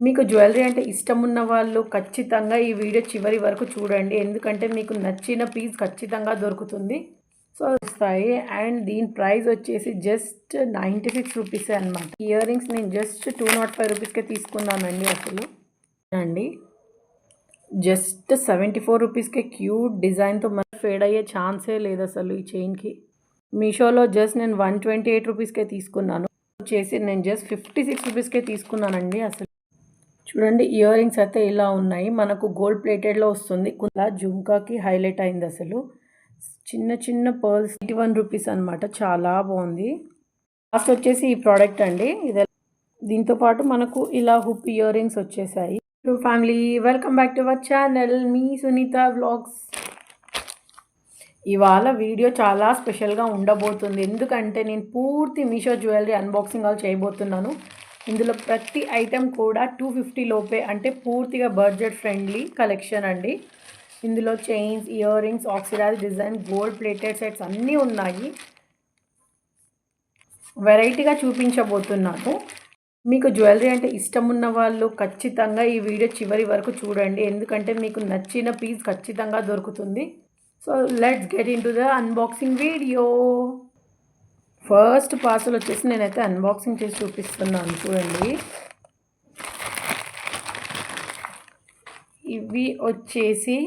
మీకు జ్యువెలరీ అంటే ఇష్టం ఉన్న వాళ్ళు ఖచ్చితంగా ఈ వీడియో చివరి వరకు చూడండి. ఎందుకంటే మీకు నచ్చిన పీస్ ఖచ్చితంగా దొరుకుతుంది. సో వస్తాయి అండ్ దీని ప్రైస్ వచ్చేసి జస్ట్ 96 రూపీసే అనమాట. ఇయర్ రింగ్స్ నేను జస్ట్ 205 రూపీస్కే తీసుకున్నానండి. అసలు అండి జస్ట్ 74 రూపీస్కే క్యూట్ డిజైన్తో మరి ఫేడ్ అయ్యే ఛాన్సే లేదు అసలు ఈ చైన్కి. మీషోలో జస్ట్ నేను 128 రూపీస్కే తీసుకున్నాను. వచ్చేసి నేను జస్ట్ 56 రూపీస్కే తీసుకున్నానండి. అసలు చూడండి ఇయర్ రింగ్స్ అయితే ఇలా ఉన్నాయి. మనకు గోల్డ్ ప్లేటెడ్లో వస్తుంది. కొంత జుంకాకి హైలైట్ అయింది. అసలు చిన్న చిన్న పర్ల్స్ 81 రూపీస్ అనమాట. చాలా బాగుంది. లాస్ట్ వచ్చేసి ఈ ప్రోడక్ట్ అండి. ఇది దీంతో పాటు మనకు ఇలా హుప్ ఇయర్ రింగ్స్ వచ్చేసాయి. Family welcome back to our channel మీ సునీత వ్లాగ్స్. ఇవాళ వీడియో చాలా స్పెషల్గా ఉండబోతుంది. ఎందుకంటే నేను పూర్తి మీషో జ్యువెలరీ అన్బాక్సింగ్ చేయబోతున్నాను. ఇందులో ప్రతి ఐటెం కూడా 250 లోపే, అంటే పూర్తిగా బడ్జెట్ ఫ్రెండ్లీ కలెక్షన్ అండి. ఇందులో chains, ear rings, oxidise design, gold plated sets అన్నీ ఉన్నాయి. వెరైటీగా చూపించబోతున్నాను. మీకు జ్యువెలరీ అంటే ఇష్టం ఉన్న వాళ్ళు ఖచ్చితంగా ఈ వీడియో చివరి వరకు చూడండి. ఎందుకంటే మీకు నచ్చిన పీస్ ఖచ్చితంగా దొరుకుతుంది. So let's get in to the unboxing video. First parcel వచ్చేసి నేనైతే అన్బాక్సింగ్ చేసి చూపిస్తున్నాను. చూడండి, ఇవి వచ్చేసి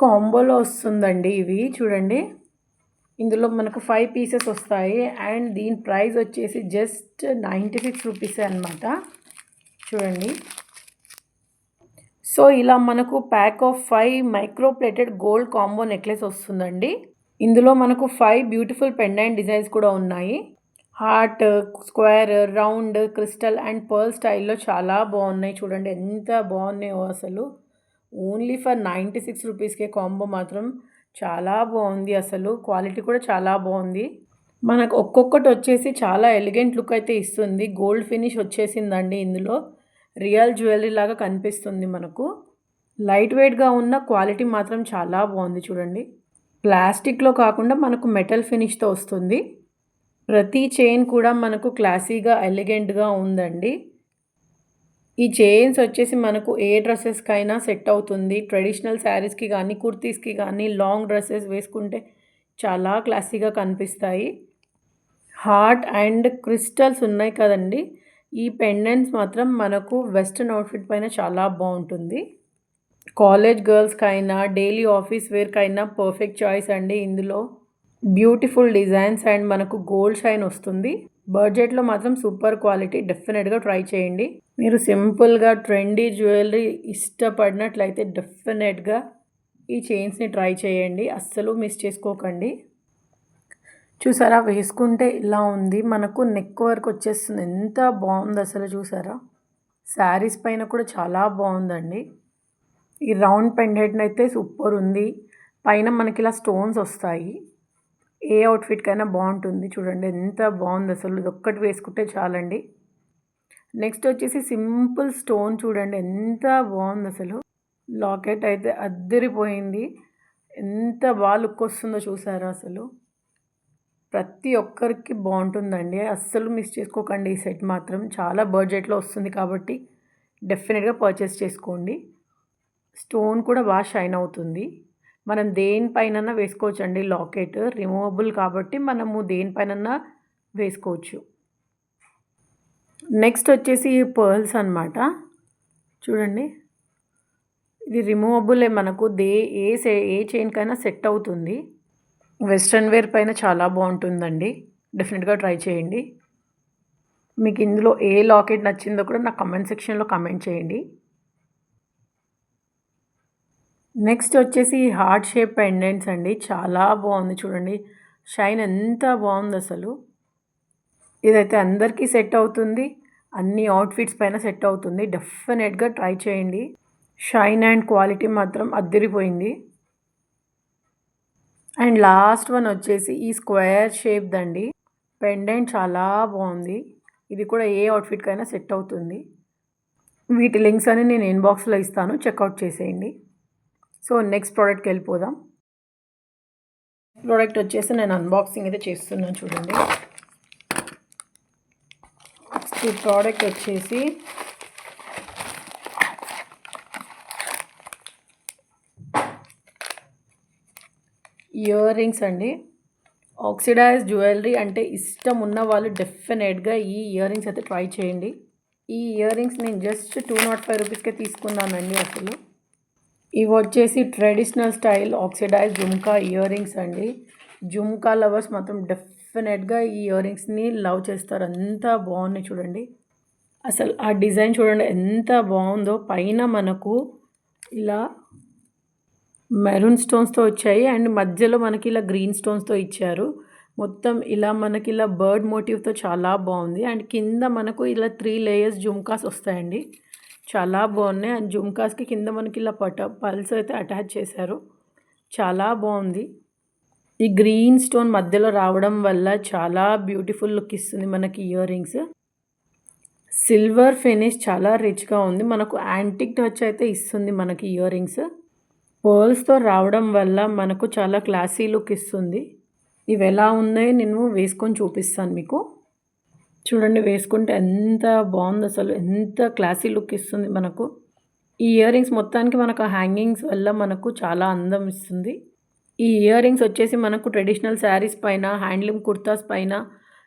కాంబోలో వస్తుందండి. ఇవి చూడండి, ఇందులో మనకు 5 పీసెస్ వస్తాయి అండ్ దీని ప్రైస్ వచ్చేసి జస్ట్ 96 రూపీసే అనమాట. చూడండి, సో ఇలా మనకు pack of 5 micro plated gold combo necklace వస్తుందండి. ఇందులో మనకు 5 బ్యూటిఫుల్ పెండెంట్ డిజైన్స్ కూడా ఉన్నాయి. Heart, square, round, crystal and pearl స్టైల్లో చాలా బాగున్నాయి. చూడండి ఎంత బాగున్నాయో అసలు. ఓన్లీ ఫర్ 96 రూపీస్కే కాంబో మాత్రం చాలా బాగుంది. అసలు క్వాలిటీ కూడా చాలా బాగుంది. మనకు ఒక్కొక్కటి వచ్చేసి చాలా ఎలిగెంట్ లుక్ అయితే ఇస్తుంది. గోల్డ్ ఫినిష్ వచ్చేసిందండి. ఇందులో రియల్ జ్యువెలరీ లాగా కనిపిస్తుంది. మనకు లైట్ వెయిట్గా ఉన్న క్వాలిటీ మాత్రం చాలా బాగుంది. చూడండి, ప్లాస్టిక్లో కాకుండా మనకు మెటల్ ఫినిష్తో వస్తుంది. ప్రతి చైన్ కూడా మనకు క్లాసీగా ఎలిగెంట్గా ఉందండి. ఈ చైన్స్ వచ్చేసి మనకు ఏ డ్రెస్సెస్కైనా సెట్ అవుతుంది. ట్రెడిషనల్ శారీస్కి కానీ, కుర్తీస్కి కానీ, లాంగ్ డ్రెస్సెస్ వేసుకుంటే చాలా క్లాసీగా కనిపిస్తాయి. హార్ట్ అండ్ క్రిస్టల్స్ ఉన్నాయి కదండి. ఈ పెండెంట్స్ మాత్రం మనకు వెస్ట్రన్ అవుట్ఫిట్ పైన చాలా బాగుంటుంది. కాలేజ్ గర్ల్స్కైనా, డైలీ ఆఫీస్ వేర్కైనా పర్ఫెక్ట్ చాయిస్ అండి. ఇందులో బ్యూటిఫుల్ డిజైన్స్ అండ్ మనకు గోల్డ్ షైన్ వస్తుంది. బడ్జెట్లో మాత్రం సూపర్ క్వాలిటీ. డెఫినెట్గా ట్రై చేయండి. మీరు సింపుల్గా ట్రెండీ జ్యువెలరీ ఇష్టపడినట్లయితే డెఫినెట్గా ఈ చైన్స్ని ట్రై చేయండి. అస్సలు మిస్ చేసుకోకండి. చూసారా, వేసుకుంటే ఇలా ఉంది. మనకు నెక్ వర్క్ వచ్చేస్తుంది. ఎంత బాగుంది అసలు. చూసారా, శారీస్ పైన కూడా చాలా బాగుందండి. ఈ రౌండ్ పెండెంట్ అయితే సూపర్ ఉంది. పైన మనకి ఇలా స్టోన్స్ వస్తాయి. ఏ అవుట్ఫిట్కైనా బాగుంటుంది. చూడండి ఎంత బాగుంది అసలు. ఇది ఒక్కటి వేసుకుంటే చాలండి. నెక్స్ట్ వచ్చేసి సింపుల్ స్టోన్. చూడండి ఎంత బాగుంది అసలు. లాకెట్ అయితే అద్దరిపోయింది. ఎంత బాగా లుక్ వస్తుందో చూసారా అసలు. ప్రతి ఒక్కరికి బాగుంటుందండి. అస్సలు మిస్ చేసుకోకండి. ఈ సెట్ మాత్రం చాలా బడ్జెట్లో వస్తుంది కాబట్టి డెఫినెట్గా పర్చేస్ చేసుకోండి. స్టోన్ కూడా బాగా షైన్ అవుతుంది. మనం దేనిపైన వేసుకోవచ్చు అండి. లాకెట్ రిమూవబుల్ కాబట్టి మనము దేనిపైన వేసుకోవచ్చు. నెక్స్ట్ వచ్చేసి పర్ల్స్ అనమాట. చూడండి, ఇది రిమూవబులే. మనకు ఏ చైన్కైనా సెట్ అవుతుంది. వెస్ట్రన్ వేర్ పైన చాలా బాగుంటుందండి. డెఫినెట్గా ట్రై చేయండి. మీకు ఇందులో ఏ లాకెట్ నచ్చిందో కూడా నాకు కమెంట్ సెక్షన్లో కమెంట్ చేయండి. నెక్స్ట్ వచ్చేసి హార్ట్ షేప్ పెండెంట్స్ అండి. చాలా బాగుంది. చూడండి, షైన్ ఎంత బాగుంది అసలు. ఇదైతే అందరికీ సెట్ అవుతుంది. అన్ని అవుట్ఫిట్స్ పైన సెట్ అవుతుంది. డెఫినెట్గా ట్రై చేయండి. షైన్ అండ్ క్వాలిటీ మాత్రం అద్దరిపోయింది. అండ్ లాస్ట్ వన్ వచ్చేసి ఈ స్క్వేర్ షేప్దండి పెండెంట్. చాలా బాగుంది. ఇది కూడా ఏ అవుట్ఫిట్కైనా సెట్ అవుతుంది. వీటి లింక్స్ అని నేను ఇన్బాక్స్లో ఇస్తాను, చెక్అవుట్ చేసేయండి. సో నెక్స్ట్ ప్రోడక్ట్కి వెళ్ళిపోదాం. ప్రోడక్ట్ వచ్చేసి నేను అన్బాక్సింగ్ అయితే చేస్తున్నాను. చూడండి, ఈ ప్రోడక్ట్ వచ్చేసి ఇయర్ రింగ్స్ అండి. ఆక్సిడైజ్ జ్యువెలరీ అంటే ఇష్టం ఉన్న వాళ్ళు డెఫినెట్గా ఈ ఇయర్ రింగ్స్ అయితే ట్రై చేయండి. ఈ ఇయర్ రింగ్స్ నేను జస్ట్ 205 రూపీస్కే తీసుకున్నానండి. అసలు ఇవి వచ్చేసి traditional style oxidise jhumka ear rings అండి. జుమ్కా లవర్స్ మాత్రం డెఫినెట్గా ఈ ఇయర్ రింగ్స్ని లవ్ చేస్తారు. అంత బాగున్నాయి చూడండి. అసలు ఆ డిజైన్ చూడండి ఎంత బాగుందో. పైన మనకు ఇలా మెరూన్ స్టోన్స్తో వచ్చాయి అండ్ మధ్యలో మనకి ఇలా గ్రీన్ స్టోన్స్తో ఇచ్చారు. మొత్తం ఇలా మనకి ఇలా బర్డ్ మోటివ్తో చాలా బాగుంది. అండ్ కింద మనకు ఇలా 3 లేయర్స్ జుమ్కాస్ వస్తాయండి. చాలా బాగున్నాయి. అండ్ జుమ్కాస్కి కింద మనకి ఇలా పల్స్ అయితే అటాచ్ చేశారు. చాలా బాగుంది. ఈ గ్రీన్ స్టోన్ మధ్యలో రావడం వల్ల చాలా బ్యూటిఫుల్ లుక్ ఇస్తుంది మనకి ఇయర్ రింగ్స్. సిల్వర్ ఫినిష్ చాలా రిచ్గా ఉంది. మనకు యాంటిక్ టచ్ అయితే ఇస్తుంది మనకి ఇయర్ రింగ్స్. పర్ల్స్తో రావడం వల్ల మనకు చాలా క్లాసీ లుక్ ఇస్తుంది. ఇవి ఎలా ఉన్నాయో నేను వేసుకొని చూపిస్తాను మీకు. చూడండి వేసుకుంటే ఎంత బాగుంది. అసలు ఎంత క్లాసీ లుక్ ఇస్తుంది మనకు. ఈ ఇయర్ రింగ్స్ మొత్తానికి మనకు హ్యాంగింగ్స్ వల్ల మనకు చాలా అందం ఇస్తుంది. ఈ ఇయర్ రింగ్స్ వచ్చేసి మనకు ట్రెడిషనల్ శారీస్ పైన, హ్యాండ్లూమ్ కుర్తాస్ పైన,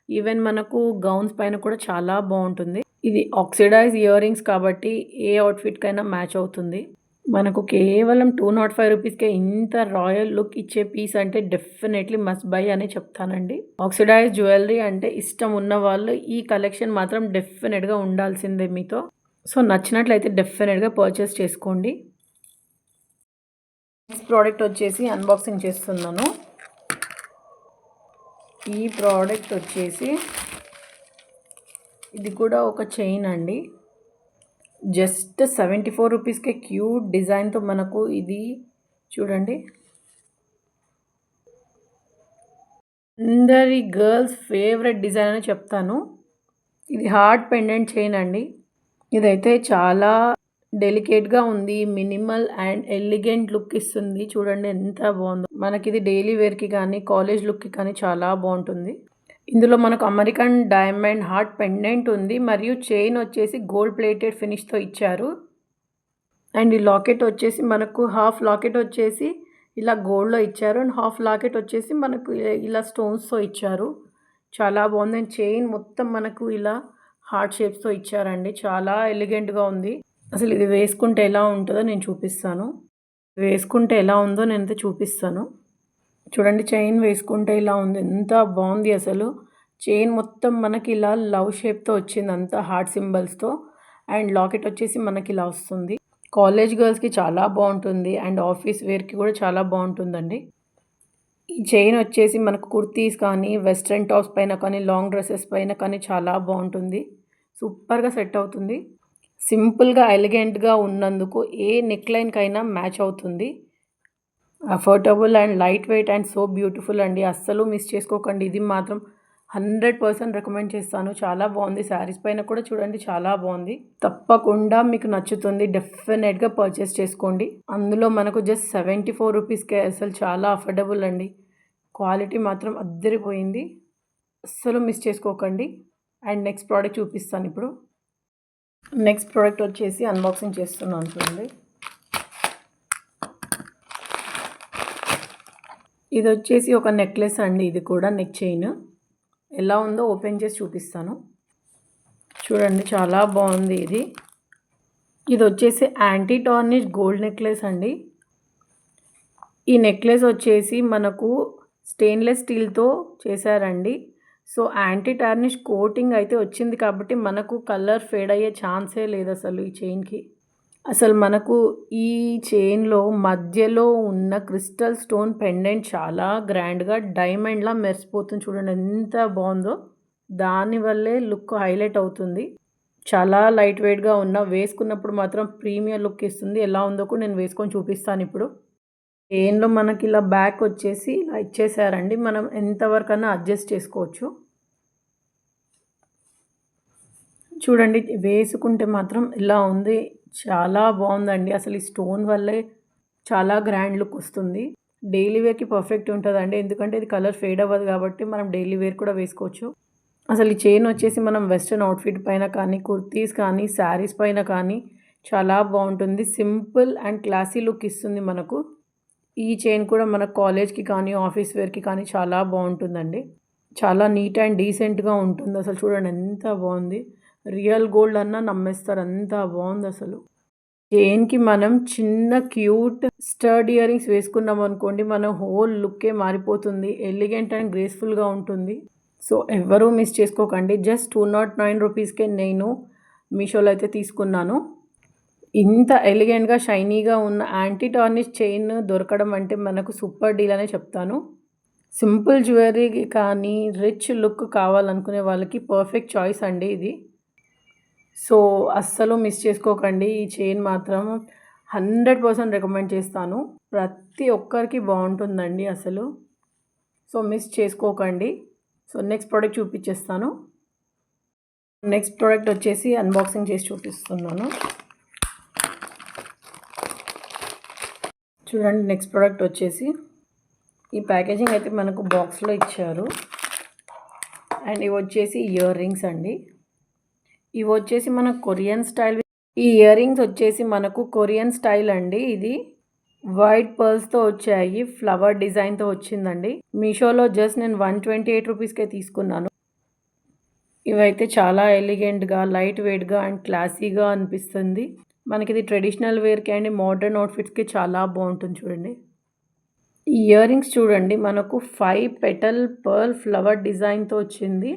ఈవెన్ మనకు గౌన్స్ పైన కూడా చాలా బాగుంటుంది. ఇది ఆక్సిడైజ్ ఇయర్ రింగ్స్ కాబట్టి ఏ అవుట్ఫిట్కైనా మ్యాచ్ అవుతుంది. మనకు కేవలం 205 రూపీస్కే ఇంత రాయల్ లుక్ ఇచ్చే పీస్ అంటే డెఫినెట్లీ మస్ట్ బై అని చెప్తానండి. ఆక్సిడైజ్ జ్యువెలరీ అంటే ఇష్టం ఉన్న వాళ్ళు ఈ కలెక్షన్ మాత్రం డెఫినెట్గా ఉండాల్సిందే మీతో. సో నచ్చినట్లయితే డెఫినెట్గా పర్చేస్ చేసుకోండి. నెక్స్ట్ ప్రోడక్ట్ వచ్చేసి అన్బాక్సింగ్ చేస్తున్నాను. ఈ ప్రోడక్ట్ వచ్చేసి ఇది కూడా ఒక చైన్ అండి. జస్ట్ 74 రూపీస్కే క్యూట్ డిజైన్తో మనకు ఇది చూడండి. అందరి గర్ల్స్ ఫేవరెట్ డిజైన్ అని చెప్తాను. ఇది హార్ట్ పెండెంట్ చైన్ అండి. ఇదైతే చాలా డెలికేట్గా ఉంది. మినిమల్ అండ్ ఎలిగెంట్ లుక్ ఇస్తుంది. చూడండి ఎంత బాగుందో. మనకి ఇది డైలీ వేర్కి కానీ కాలేజ్ లుక్కి కానీ చాలా బాగుంటుంది. ఇందులో మనకు అమెరికన్ డైమండ్ హార్ట్ పెండెంట్ ఉంది మరియు చైన్ వచ్చేసి గోల్డ్ ప్లేటెడ్ ఫినిష్తో ఇచ్చారు. అండ్ ఈ లాకెట్ వచ్చేసి మనకు హాఫ్ లాకెట్ వచ్చేసి ఇలా గోల్డ్లో ఇచ్చారు అండ్ హాఫ్ లాకెట్ వచ్చేసి మనకు ఇలా స్టోన్స్తో ఇచ్చారు. చాలా బాగుంది. అండ్ చైన్ మొత్తం మనకు ఇలా హార్ట్ షేప్స్తో ఇచ్చారండి. చాలా ఎలిగెంట్గా ఉంది. అసలు ఇది వేసుకుంటే ఎలా ఉంటుందో నేను చూపిస్తాను. వేసుకుంటే ఎలా ఉందో నేనైతే చూపిస్తాను. చూడండి చైన్ వేసుకుంటే ఇలా ఉంది. ఎంత బాగుంది అసలు. చైన్ మొత్తం మనకి ఇలా లవ్ షేప్తో వచ్చింది, అంతా హార్ట్ సింబల్స్తో. అండ్ లాకెట్ వచ్చేసి మనకి ఇలా వస్తుంది. కాలేజ్ గర్ల్స్కి చాలా బాగుంటుంది అండ్ ఆఫీస్ వేర్కి కూడా చాలా బాగుంటుందండి. ఈ చైన్ వచ్చేసి మనకు కుర్తీస్ కానీ, వెస్ట్రన్ టాప్స్ పైన కానీ, లాంగ్ డ్రెస్సెస్ పైన కానీ చాలా బాగుంటుంది. సూపర్గా సెట్ అవుతుంది. సింపుల్గా ఎలిగెంట్గా ఉన్నందుకు ఏ నెక్లైన్కైనా మ్యాచ్ అవుతుంది. Affordable and light weight and so beautiful అండి. అస్సలు మిస్ చేసుకోకండి. ఇది మాత్రం 100% రికమెండ్ చేస్తాను. చాలా బాగుంది. శారీస్ పైన కూడా చూడండి చాలా బాగుంది. తప్పకుండా మీకు నచ్చుతుంది. డెఫినెట్గా పర్చేస్ చేసుకోండి. అందులో మనకు జస్ట్ 74 రూపీస్కే అసలు చాలా అఫోర్డబుల్ అండి. క్వాలిటీ మాత్రం అద్దరిపోయింది. అస్సలు మిస్ చేసుకోకండి. అండ్ నెక్స్ట్ ప్రోడక్ట్ చూపిస్తాను ఇప్పుడు. నెక్స్ట్ ప్రోడక్ట్ వచ్చేసి అన్బాక్సింగ్ చేస్తున్నాను చూడండి. ఇది వచ్చేసి ఒక నెక్లెస్ అండి. ఇది కూడా నెక్ చైన్. ఎలా ఉందో ఓపెన్ చేసి చూపిస్తాను. చూడండి చాలా బాగుంది. ఇది వచ్చేసి యాంటీ టార్నిష్ గోల్డ్ నెక్లెస్ అండి. ఈ నెక్లెస్ వచ్చేసి మనకు స్టెయిన్లెస్ స్టీల్తో చేశారండి. సో యాంటీ టార్నిష్ కోటింగ్ అయితే వచ్చింది కాబట్టి మనకు కలర్ ఫేడ్ అయ్యే ఛాన్సే లేదు అసలు ఈ చైన్కి. అసలు మనకు ఈ చైన్లో మధ్యలో ఉన్న క్రిస్టల్ స్టోన్ పెండెంట్ చాలా గ్రాండ్గా డైమండ్లా మెరిసిపోతుంది. చూడండి ఎంత బాగుందో. దానివల్లే లుక్ హైలైట్ అవుతుంది. చాలా లైట్ వెయిట్గా ఉన్న వేసుకున్నప్పుడు మాత్రం ప్రీమియం లుక్ ఇస్తుంది. ఎలా ఉందో కూడా నేను వేసుకొని చూపిస్తాను ఇప్పుడు. చైన్లో మనకి ఇలా బ్యాక్ వచ్చేసి ఇలా ఇచ్చేసారండి. మనం ఎంతవరకన్నా అడ్జస్ట్ చేసుకోవచ్చు. చూడండి వేసుకుంటే మాత్రం ఇలా ఉంది. చాలా బాగుందండి. అసలు ఈ స్టోన్ వల్లే చాలా గ్రాండ్ లుక్ వస్తుంది. డైలీ వేర్కి పర్ఫెక్ట్ ఉంటుందండి. ఎందుకంటే ఇది కలర్ ఫేడ్ అవ్వదు కాబట్టి మనం డైలీ వేర్ కూడా వేసుకోవచ్చు. అసలు ఈ చైన్ వచ్చేసి మనం వెస్ట్రన్ అవుట్ఫిట్ పైన కానీ, కుర్తీస్ కానీ, శారీస్ పైన కానీ చాలా బాగుంటుంది. సింపుల్ అండ్ క్లాసీ లుక్ ఇస్తుంది మనకు. ఈ చైన్ కూడా మన కాలేజ్‌కి కానీ, ఆఫీస్ వేర్‌కి కానీ చాలా బావుంటుందండి. చాలా నీట్ అండ్ డీసెంట్‌గా ఉంటుంది. అసలు చూడండి ఎంత బావుంది. రియల్ గోల్డ్ అన్నా నమ్మేస్తారు. అంత బావుందసలు. చైన్‌కి మనం చిన్న క్యూట్ స్టడ్ ఇయరింగ్స్ వేసుకున్నామనుకోండి, మన హోల్ లుక్కే మారిపోతుంది. ఎలిగెంట్ అండ్ గ్రేస్‌ఫుల్‌గా ఉంటుంది. సో, ఎవ్వరూ మిస్ చేసుకోకండి. జస్ట్ 209 రూపీస్‌కే నేను మీషోలో అయితే తీసుకున్నాను. ఇంత ఎలిగెంట్‌గా, షైనీగా ఉన్న యాంటీ టార్నిష్ చైన్ దొరకడం అంటే మనకు సూపర్ డీల్ అనే చెప్తాను. సింపుల్ జ్యువెలరీ కానీ, రిచ్ లుక్ కావాలనుకునే వాళ్ళకి పర్ఫెక్ట్ చాయిస్ అండి ఇది. సో, అస్సలు మిస్ చేసుకోకండి. ఈ చైన్ మాత్రం 100% రికమెండ్ చేస్తాను. ప్రతి ఒక్కరికి బావుంటుందండి అసలు. సో, మిస్ చేసుకోకండి. సో, నెక్స్ట్ ప్రోడక్ట్ చూపిచ్చేస్తాను. నెక్స్ట్ ప్రోడక్ట్ వచ్చేసి అన్బాక్సింగ్ చేసి చూపిస్తున్నాను. చూడండి నెక్స్ట్ ప్రోడక్ట్ వచ్చేసి ఈ ప్యాకేజింగ్ అయితే మనకు బాక్స్లో ఇచ్చారు. అండ్ ఇవి వచ్చేసి ఇయర్ రింగ్స్ అండి. ఇవి వచ్చేసి మన కొరియన్ స్టైల్. ఈ ఇయర్ రింగ్స్ వచ్చేసి మనకు కొరియన్ స్టైల్ అండి. ఇది వైట్ పర్ల్స్తో వచ్చాయి. ఫ్లవర్ డిజైన్తో వచ్చిందండి. మీషోలో జస్ట్ నేను 128 రూపీస్కే తీసుకున్నాను. ఇవైతే చాలా ఎలిగెంట్గా, లైట్ వెయిట్గా అండ్ క్లాసీగా అనిపిస్తుంది. మనకి ఇది ట్రెడిషనల్ వేర్కి అండ్ మోడర్న్ అవుట్ఫిట్స్కి చాలా బాగుంటుంది. చూడండి ఈ ఇయర్ రింగ్స్ చూడండి, మనకు 5 పెటల్ పర్ల్ ఫ్లవర్ డిజైన్తో వచ్చింది.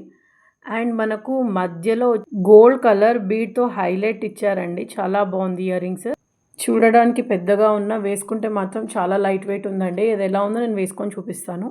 అండ్ మనకు మధ్యలో గోల్డ్ కలర్ బీడ్తో హైలైట్ ఇచ్చారండి. చాలా బాగుంది ఇయర్ రింగ్స్. చూడడానికి పెద్దగా ఉన్న వేసుకుంటే మాత్రం చాలా లైట్ వెయిట్ ఉందండి. ఇది ఎలా ఉందో నేను వేసుకొని చూపిస్తాను.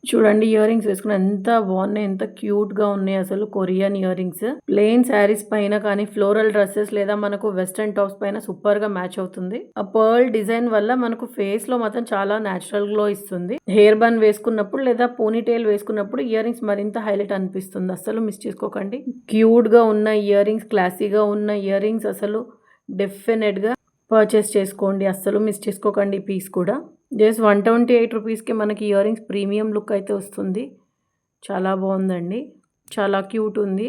చూడండి ఇయర్ రింగ్స్ వేసుకుని ఎంత బాగున్నాయి, ఎంత క్యూట్గా ఉన్నాయి అసలు. Korean ear rings plain saris పైన కానీ, ఫ్లోరల్ డ్రెస్సెస్ లేదా మనకు వెస్ట్రన్ టాప్స్ పైన సూపర్గా మ్యాచ్ అవుతుంది. ఆ పర్ల్ డిజైన్ వల్ల మనకు ఫేస్ లో మాత్రం చాలా న్యాచురల్ గ్లో ఇస్తుంది. హెయిర్ బన్ వేసుకున్నప్పుడు లేదా పోనీటైల్ వేసుకున్నప్పుడు ఇయర్ రింగ్స్ మరింత హైలైట్ అనిపిస్తుంది. అసలు మిస్ చేసుకోకండి. క్యూట్గా ఉన్న ఇయర్ రింగ్స్, క్లాసీగా ఉన్న ఇయర్ రింగ్స్ అసలు డెఫినెట్గా పర్చేస్ చేసుకోండి. అస్సలు మిస్ చేసుకోకండి. ఈ పీస్ కూడా జస్ట్ 128 రూపీస్కి మనకి ఇయర్ రింగ్స్ ప్రీమియం లుక్ అయితే వస్తుంది. చాలా బాగుందండి, చాలా క్యూట్ ఉంది.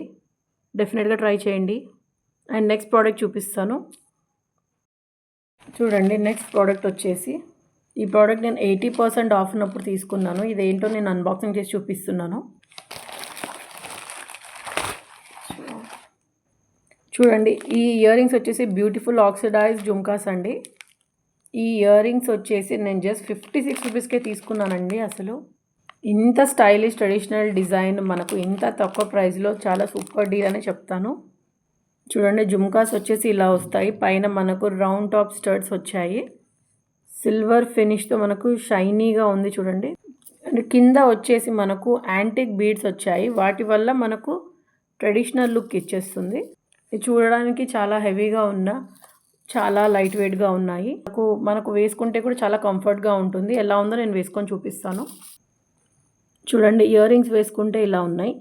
డెఫినెట్గా ట్రై చేయండి. అండ్ నెక్స్ట్ ప్రోడక్ట్ చూపిస్తాను. చూడండి నెక్స్ట్ ప్రోడక్ట్ వచ్చేసి ఈ ప్రోడక్ట్ నేను 80% ఆఫ్ ఉన్నప్పుడు తీసుకున్నాను. ఇదేంటో నేను అన్బాక్సింగ్ చేసి చూపిస్తున్నాను. చూడండి ఈ ఇయర్ రింగ్స్ వచ్చేసి బ్యూటిఫుల్ ఆక్సిడైజ్ జుమ్కాస్ అండి. ఈ ఇయర్ రింగ్స్ వచ్చేసి నేను జస్ట్ 56 రూపీస్కే తీసుకున్నానండి. అసలు ఇంత స్టైలిష్ ట్రెడిషనల్ డిజైన్ మనకు ఇంత తక్కువ ప్రైస్లో చాలా సూపర్ డీల్ అని చెప్తాను. చూడండి జుమ్కాస్ వచ్చేసి ఇలా వస్తాయి. పైన మనకు రౌండ్ టాప్ స్టడ్స్ వచ్చాయి. సిల్వర్ ఫినిష్తో మనకు షైనీగా ఉంది చూడండి. అండ్ కింద వచ్చేసి మనకు యాంటిక్ బీడ్స్ వచ్చాయి. వాటి వల్ల మనకు ట్రెడిషనల్ లుక్ ఇచ్చేస్తుంది. ఇది చూడడానికి చాలా హెవీగా ఉన్న చాలా లైట్ వెయిట్గా ఉన్నాయి. మనకు వేసుకుంటే కూడా చాలా కంఫర్ట్గా ఉంటుంది. ఎలా ఉందో నేను వేసుకొని చూపిస్తాను. చూడండి ఇయర్ రింగ్స్ వేసుకుంటే ఇలా ఉన్నాయి.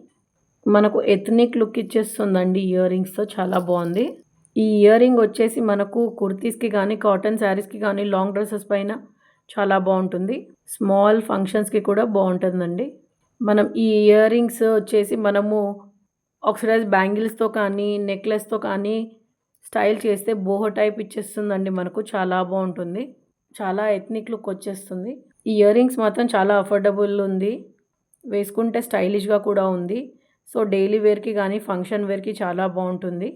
మనకు ఎథ్నిక్ లుక్ ఇచ్చేస్తుందండి ఇయర్ రింగ్స్తో. చాలా బాగుంది. ఈ ఇయర్ రింగ్ వచ్చేసి మనకు కుర్తీస్కి కానీ, కాటన్ శారీస్కి కానీ, లాంగ్ డ్రెస్సెస్ పైన చాలా బాగుంటుంది. స్మాల్ ఫంక్షన్స్కి కూడా బాగుంటుందండి. మనం ఈ ఇయర్ రింగ్స్ వచ్చేసి మనము ఆక్సిడైజ్ బ్యాంగిల్స్తో కానీ, నెక్లెస్తో కానీ స్టైల్ చేస్తే బోహో టైప్ ఇచ్చేస్తుందండి. మనకు చాలా బాగుంటుంది. చాలా ఎథ్నిక్ లుక్ వచ్చేస్తుంది. ఈ ఇయర్ రింగ్స్ మాత్రం చాలా అఫోర్డబుల్ ఉంది. వేసుకుంటే స్టైలిష్గా కూడా ఉంది. సో డైలీ వేర్కి కానీ, ఫంక్షన్ వేర్కి చాలా బాగుంటుంది.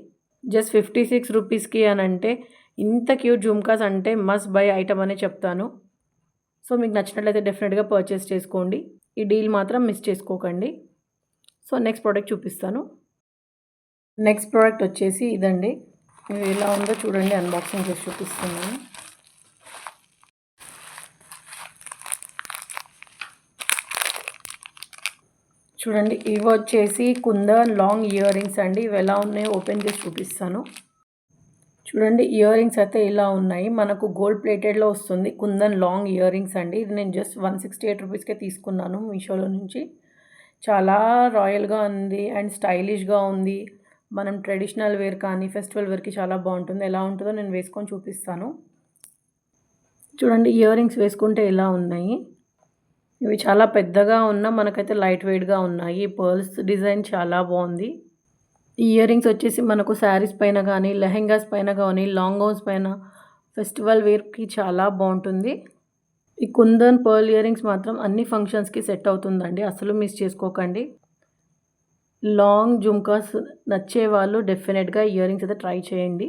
జస్ట్ 56 రూపీస్కి అని అంటే ఇంత క్యూట్ జుమ్కాస్ అంటే మస్ట్ బై ఐటమ్ అనే చెప్తాను. సో మీకు నచ్చినట్లయితే డెఫినెట్గా పర్చేస్ చేసుకోండి. ఈ డీల్ మాత్రం మిస్ చేసుకోకండి. సో నెక్స్ట్ ప్రోడక్ట్ చూపిస్తాను. నెక్స్ట్ ప్రోడక్ట్ వచ్చేసి ఇదండి. ఇది ఎలా ఉందో చూడండి, అన్బాక్సింగ్ చేసి చూపిస్తున్నాను. చూడండి ఇవి వచ్చేసి కుందన్ లాంగ్ ఇయర్ రింగ్స్ అండి. ఇవి ఎలా ఉన్నాయో ఓపెన్ చేసి చూపిస్తాను. చూడండి ఇయర్ రింగ్స్ అయితే ఇలా ఉన్నాయి. మనకు గోల్డ్ ప్లేటెడ్లో వస్తుంది. కుందన్ లాంగ్ ఇయర్ రింగ్స్ అండి. ఇది నేను జస్ట్ 168 రూపీస్కే తీసుకున్నాను మీషోలో నుంచి. చాలా రాయల్గా ఉంది అండ్ స్టైలిష్గా ఉంది. మనం ట్రెడిషనల్ వేర్ కానీ, ఫెస్టివల్ వేర్కి చాలా బాగుంటుంది. ఎలా ఉంటుందో నేను వేసుకొని చూపిస్తాను. చూడండి ఇయర్ రింగ్స్ వేసుకుంటే ఎలా ఉన్నాయి. ఇవి చాలా పెద్దగా ఉన్నా మనకైతే లైట్ వెయిట్గా ఉన్నాయి. పర్ల్స్ డిజైన్ చాలా బాగుంది. ఈ ఇయర్ రింగ్స్ వచ్చేసి మనకు శారీస్ పైన కానీ, లెహెంగాస్ పైన కానీ, లాంగ్ గౌన్స్ పైన ఫెస్టివల్ వేర్కి చాలా బాగుంటుంది. ఈ కుందన్ పర్ల్ ఇయర్ రింగ్స్ మాత్రం అన్ని ఫంక్షన్స్‌కి సెట్ అవుతుందండి. అస్సలు మిస్ చేసుకోకండి. లాంగ్ జుమ్కాస్ నచ్చే వాళ్ళు డెఫినెట్‌గా ఇయర్ రింగ్స్ అయితే ట్రై చేయండి.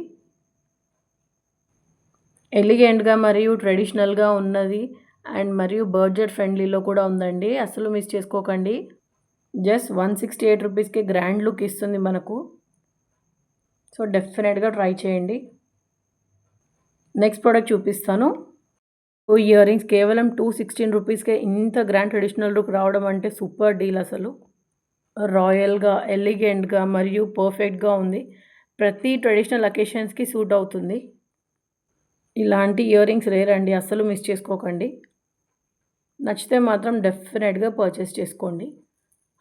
ఎలిగెంట్‌గా మరియు ట్రెడిషనల్‌గా ఉన్నది అండ్ మరియు బడ్జెట్ ఫ్రెండ్లీలో కూడా ఉందండి. అస్సలు మిస్ చేసుకోకండి. జస్ట్ 168 రూపీస్‌కి గ్రాండ్ లుక్ ఇస్తుంది మనకు. సో, డెఫినెట్‌గా ట్రై చేయండి. నెక్స్ట్ ప్రొడక్ట్ చూపిస్తాను. ఇయర్ రింగ్స్ కేవలం 216 రూపీస్‌కే ఇంత గ్రాండ్ ట్రెడిషనల్ లుక్ రావడం అంటే సూపర్ డీల్ అసలు. రాయల్‌గా, ఎలిగెంట్‌గా మరియు పర్ఫెక్ట్‌గా ఉంది. ప్రతి ట్రెడిషనల్ అకేషన్స్‌కి సూట్ అవుతుంది. ఇలాంటి ఇయర్ రింగ్స్ రేర్ అండి. అస్సలు మిస్ చేసుకోకండి. నచ్చితే మాత్రం డెఫినెట్‌గా పర్చేస్ చేసుకోండి.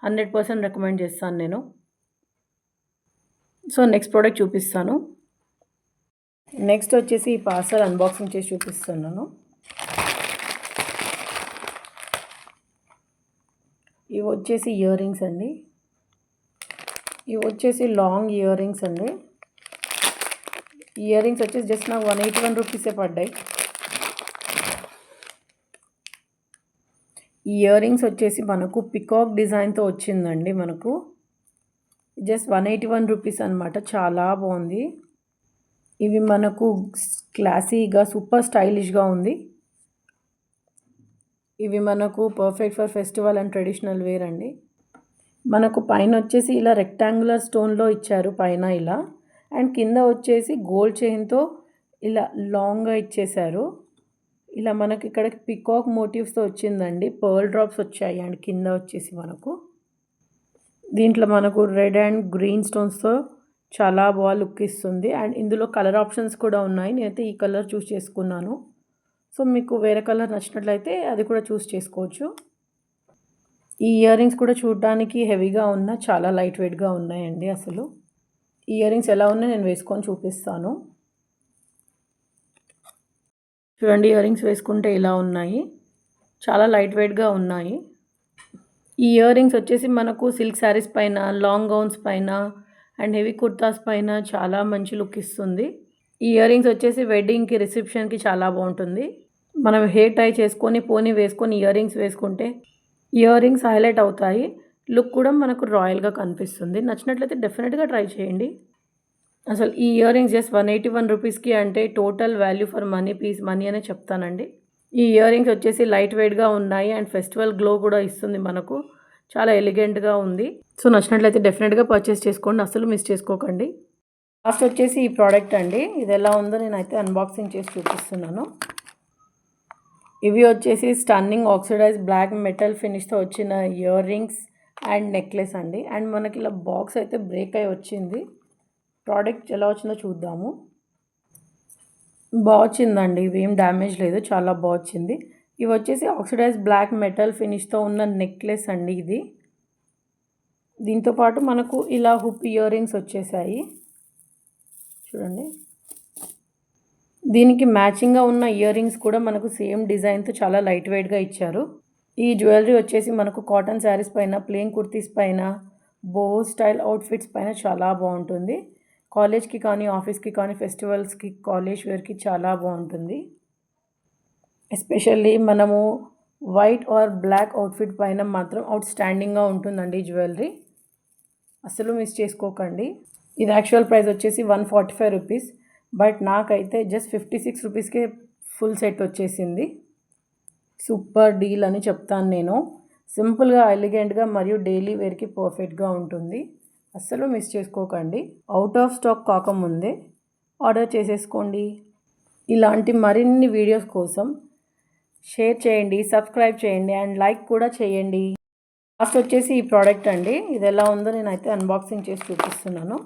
100% రికమెండ్ చేస్తాను నేను. సో, నెక్స్ట్ ప్రొడక్ట్ చూపిస్తాను. నెక్స్ట్ వచ్చేసి ఈ పార్సల్ అన్బాక్సింగ్ చేసి చూపిస్తున్నాను. ఇవి వచ్చేసి ఇయర్ రింగ్స్ అండి. ఇవి వచ్చేసి లాంగ్ ఇయర్ రింగ్స్ అండి. ఇయర్ రింగ్స్ వచ్చేసి జస్ట్ నాకు 181 రూపీసే పడ్డాయి. ఈ ఇయర్ రింగ్స్ వచ్చేసి మనకు పికాక్ డిజైన్‌తో వచ్చిందండి మనకు. జస్ట్ 181 రూపీస్ అనమాట. చాలా బాగుంది. ఇవి మనకు క్లాసీగా సూపర్ స్టైలిష్‌గా ఉంది. ఇవి మనకు perfect for festival and traditional wear అండి. మనకు పైన వచ్చేసి ఇలా రెక్టాంగులర్ స్టోన్‌లో ఇచ్చారు పైన ఇలా. అండ్ కింద వచ్చేసి గోల్డ్ చైన్‌తో ఇలా లాంగ్‌గా ఇచ్చేశారు. ఇలా మనకి ఇక్కడ పికాక్ మోటివ్స్‌తో వచ్చిందండి. పర్ల్ డ్రాప్స్ వచ్చాయి అండ్ కింద వచ్చేసి మనకు. దీంట్లో మనకు రెడ్ అండ్ గ్రీన్ స్టోన్స్‌తో చాలా బాగా లుక్ ఇస్తుంది. అండ్ ఇందులో కలర్ ఆప్షన్స్ కూడా ఉన్నాయి. నేనైతే ఈ కలర్ చూస్ చేసుకున్నాను. సో, మీకు వేరే కలర్ నచ్చినట్లయితే అది కూడా చూస్ చేసుకోవచ్చు. ఈ ఇయర్ రింగ్స్ కూడా చూడడానికి హెవీగా ఉన్న చాలా లైట్ వెయిట్‌గా ఉన్నాయండి అసలు. ఈ ఇయర్ రింగ్స్ ఎలా ఉన్నాయో నేను వేసుకొని చూపిస్తాను. చూడండి, ఇయర్ రింగ్స్ వేసుకుంటే ఇలా ఉన్నాయి. చాలా లైట్ వెయిట్‌గా ఉన్నాయి. ఈ ఇయర్ రింగ్స్ వచ్చేసి మనకు సిల్క్ శారీస్ పైన, లాంగ్ గౌన్స్ పైన అండ్ హెవీ కుర్తాస్ పైన చాలా మంచి లుక్ ఇస్తుంది. ఈ ఇయర్ రింగ్స్ వచ్చేసి వెడ్డింగ్‌కి, రిసెప్షన్‌కి చాలా బాగుంటుంది. మనం హెయిర్ టై చేసుకొని, పోనీ వేసుకొని ఇయర్ రింగ్స్ వేసుకుంటే ఇయర్ రింగ్స్ హైలైట్ అవుతాయి. లుక్ కూడా మనకు రాయల్‌గా కనిపిస్తుంది. నచ్చినట్లయితే డెఫినెట్‌గా ట్రై చేయండి. అసలు ఈ ఇయర్ రింగ్స్ జస్ట్ 181 రూపీస్‌కి అంటే టోటల్ వాల్యూ ఫర్ మనీ పీస్ మనీ అనే చెప్తానండి. ఈ ఇయర్ రింగ్స్ వచ్చేసి లైట్ వెయిట్‌గా ఉన్నాయి అండ్ ఫెస్టివల్ గ్లో కూడా ఇస్తుంది మనకు. చాలా ఎలిగెంట్‌గా ఉంది. సో, నచ్చినట్లయితే డెఫినెట్‌గా పర్చేస్ చేసుకోండి. అస్సలు మిస్ చేసుకోకండి. లాస్ట్ వచ్చేసి ఈ ప్రోడక్ట్ అండి. ఇది ఎలా ఉందో నేనైతే అన్బాక్సింగ్ చేసి చూపిస్తున్నాను. ఇవి వచ్చేసి స్టన్నింగ్ ఆక్సిడైజ్డ్ బ్లాక్ మెటల్ ఫినిష్‌తో వచ్చిన ఇయర్ రింగ్స్ అండ్ నెక్లెస్ అండి. అండ్ మనకి ఇలా బాక్స్ అయితే బ్రేక్ అయ్యి వచ్చింది. ప్రోడక్ట్ ఎలా వచ్చిందో చూద్దాము. బాగొచ్చిందండి. ఇవేం డ్యామేజ్ లేదు. చాలా బాగొచ్చింది. ఇవి వచ్చేసి ఆక్సిడైజ్డ్ బ్లాక్ మెటల్ ఫినిష్‌తో ఉన్న నెక్లెస్ అండి ఇది. దీంతో పాటు మనకు ఇలా హుప్ ఇయర్ రింగ్స్ వచ్చేసాయి. చూడండి. దీనికి మ్యాచింగ్‌గా ఉన్న ఇయర్ రింగ్స్ కూడా మనకు సేమ్ డిజైన్‌తో చాలా లైట్ వెయిట్‌గా ఇచ్చారు. ఈ జ్యువెలరీ వచ్చేసి మనకు కాటన్ శారీస్ పైన, ప్లెయిన్ కుర్తీస్ పైన, బోహో స్టైల్ అవుట్‌ఫిట్స్ పైన చాలా బాగుంటుంది. కాలేజ్‌కి కానీ, ఆఫీస్‌కి కానీ, ఫెస్టివల్స్‌కి, కాలేజ్ వేర్‌కి చాలా బాగుంటుంది. ఎస్పెషల్లీ మనము వైట్ ఆర్ బ్లాక్ అవుట్‌ఫిట్ పైన మాత్రం అవుట్‌స్టాండింగ్‌గా ఉంటుందండి ఈ జ్యువెలరీ. అస్సలు మిస్ చేసుకోకండి. ఇది యాక్చువల్ ప్రైస్ వచ్చేసి 145 రూపీస్. బట్ నాకైతే జస్ట్ 56 రూపీస్‌కే ఫుల్ సెట్ వచ్చేసింది. సూపర్ డీల్ అని చెప్తాను నేను. సింపుల్‌గా, ఎలిగెంట్‌గా మరియు డైలీ వేర్‌కి పర్ఫెక్ట్‌గా ఉంటుంది. అస్సలు మిస్ చేసుకోకండి. అవుట్ ఆఫ్ స్టాక్ కాకముందే ఆర్డర్ చేసేసుకోండి. ఇలాంటి మరిన్ని వీడియోస్ కోసం షేర్ చేయండి, సబ్స్క్రైబ్ చేయండి అండ్ లైక్ కూడా చేయండి. లాస్ట్ వచ్చేసి ఈ ప్రోడక్ట్ అండి. ఇది ఎలా ఉందో నేనైతే అన్బాక్సింగ్ చేసి చూపిస్తున్నాను.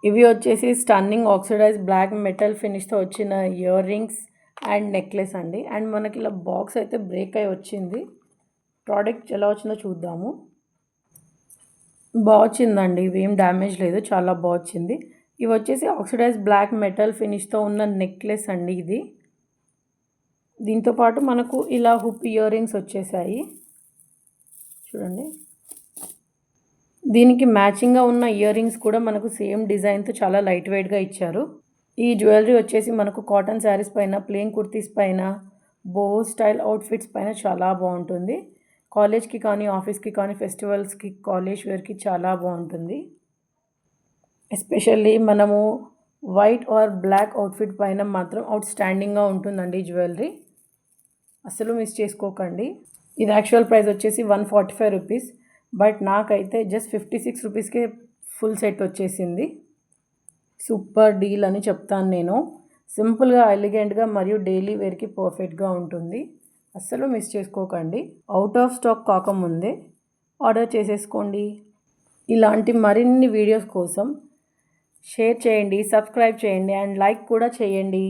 ఇవి వచ్చేసి స్టన్నింగ్ ఆక్సిడైజ్డ్ బ్లాక్ మెటల్ ఫినిష్‌తో వచ్చిన ఇయర్ రింగ్స్ అండ్ నెక్లెస్ అండి. అండ్ మనకి ఇలా బాక్స్ అయితే బ్రేక్ అయ్యి వచ్చింది. ప్రోడక్ట్ ఎలా వచ్చిందో చూద్దాము. బాగొచ్చిందండి. ఇవేం డ్యామేజ్ లేదు. చాలా బాగొచ్చింది. ఇవి వచ్చేసి ఆక్సిడైజ్డ్ బ్లాక్ మెటల్ ఫినిష్‌తో ఉన్న నెక్లెస్ అండి ఇది. దీంతో పాటు మనకు ఇలా హుప్ ఇయర్ రింగ్స్ వచ్చేసాయి. చూడండి. దీనికి మ్యాచింగ్‌గా ఉన్న ఇయర్ రింగ్స్ కూడా మనకు సేమ్ డిజైన్‌తో చాలా లైట్ వెయిట్‌గా ఇచ్చారు. ఈ జ్యువెలరీ వచ్చేసి మనకు కాటన్ శారీస్ పైన, ప్లెయిన్ కుర్తీస్ పైన, బోహో స్టైల్ అవుట్ఫిట్స్ పైన చాలా బాగుంటుంది. కాలేజ్కి కానీ ఆఫీస్కి కానీ ఫెస్టివల్స్కి కాలేజ్ వేర్కి చాలా బాగుంటుంది. ఎస్పెషల్లీ మనము వైట్ ఆర్ బ్లాక్ అవుట్ఫిట్ పైన మాత్రం అవుట్ స్టాండింగ్గా ఉంటుందండి జ్యువెలరీ. అసలు మిస్ చేసుకోకండి. ఇది యాక్చువల్ ప్రైస్ వచ్చేసి 145 రూపీస్, బట్ నాకైతే జస్ట్ 56 రూపీస్కే ఫుల్ సెట్ వచ్చేసింది. సూపర్ డీల్ అని చెప్తాను నేను. సింపుల్గా, ఎలిగెంట్గా మరియు డైలీ వేర్కి పర్ఫెక్ట్గా ఉంటుంది. అస్సలు మిస్ చేసుకోకండి. అవుట్ ఆఫ్ స్టాక్ కాకముందే ఆర్డర్ చేసేసుకోండి. ఇలాంటి మరిన్ని వీడియోస్ కోసం షేర్ చేయండి, సబ్స్క్రైబ్ చేయండి అండ్ లైక్ కూడా చేయండి.